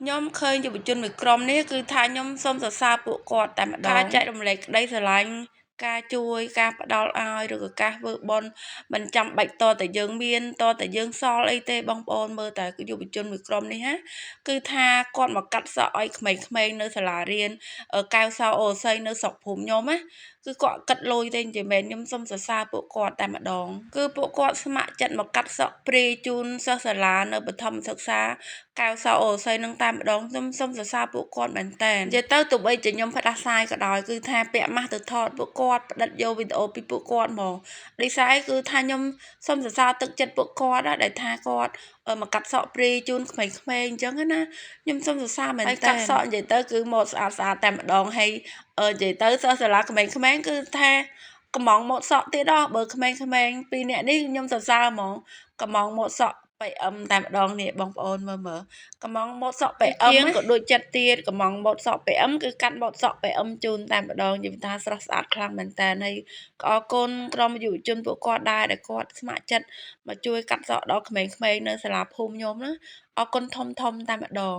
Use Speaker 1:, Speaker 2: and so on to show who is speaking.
Speaker 1: ខ្ញុំឃើញយុវជនមួយក្រុមនេះគឺថាខ្ញុំសូមសរសើរពួកគាត់តែម្ដងការចែករំលែកក្តីស្រឡាញ់ការជួយការផ្ដល់ឲ្យឬក៏ការធ្វើបុណ្យមិនចាំបាច់តតែយើងមានតតែយើងសល់អីទេបងប្អូនមើលតែយុវជនមួយក្រុមនេះណាគឺថាគាត់មកកាត់សក់ឲ្យក្មេងៗនៅសាលារៀនកៅសោអូស័យនៅស្រុកភូមិខ្ញុំណាគឺគាត់គិតលុយទេនិយាយមែនខ្ញុំសូមសរសើរពួកគាត់តែម្ដងគឺពួកគាត់ស្ម័គ្រចិត្តមកកាត់សក់ព្រាយជូនសិស្សសាលានៅបឋមសិក្សាកៅសោអូស័យនឹងតែម្ដងខ្ញុំសូមសរសើរពួកគាត់មែនតើនិយាយទៅទោះបីជាខ្ញុំផ្ដាសាយក៏ដោយគឺថាពាក់ម៉ាស់ទៅថតពួកគាត់ផ្ដិតយកវីដេអូពីពួកគាត់មកដូចស្អីគឺថាខ្ញុំសូមសរសើរទឹកចិត្តពួកគាត់ដែលថាគាត់មកកាត់សក់ព្រាយជូនក្មេងៗអញ្ចឹងណាខ្ញុំសូមសរសើរមែនតើកាត់សក់និយាយទៅគឺម៉ូដស្អាតតែម្ដងហើយនិយាយទៅសិស្សសាលាក្មេងៗគឺថាកំងម៉ូដសក់ទៀតដល់បើក្មេងៗពីរនាក់នេះខ្ញុំសរសើរហ្មងកំងម៉ូដសក់PM តែម្ដងនេះបងប្អូនមើលកំងម៉ូដសក់ PM ក៏ដូចចិត្តទៀតកំងម៉ូដសក់ PM គឺកាត់ម៉ូដសក់ PM ជូនតែម្ដងនិយាយថាស្រស់ស្អាតខ្លាំងមែនតើហើយក៏អរគុណក្រុមយុវជនពួកគាត់ដែរដែលគាត់ស្ម័គ្រចិត្តមកជួយកាត់សក់ដល់ក្មេងៗនៅសាលាភូមិខ្ញុំណាអរគុណធំតែម្ដង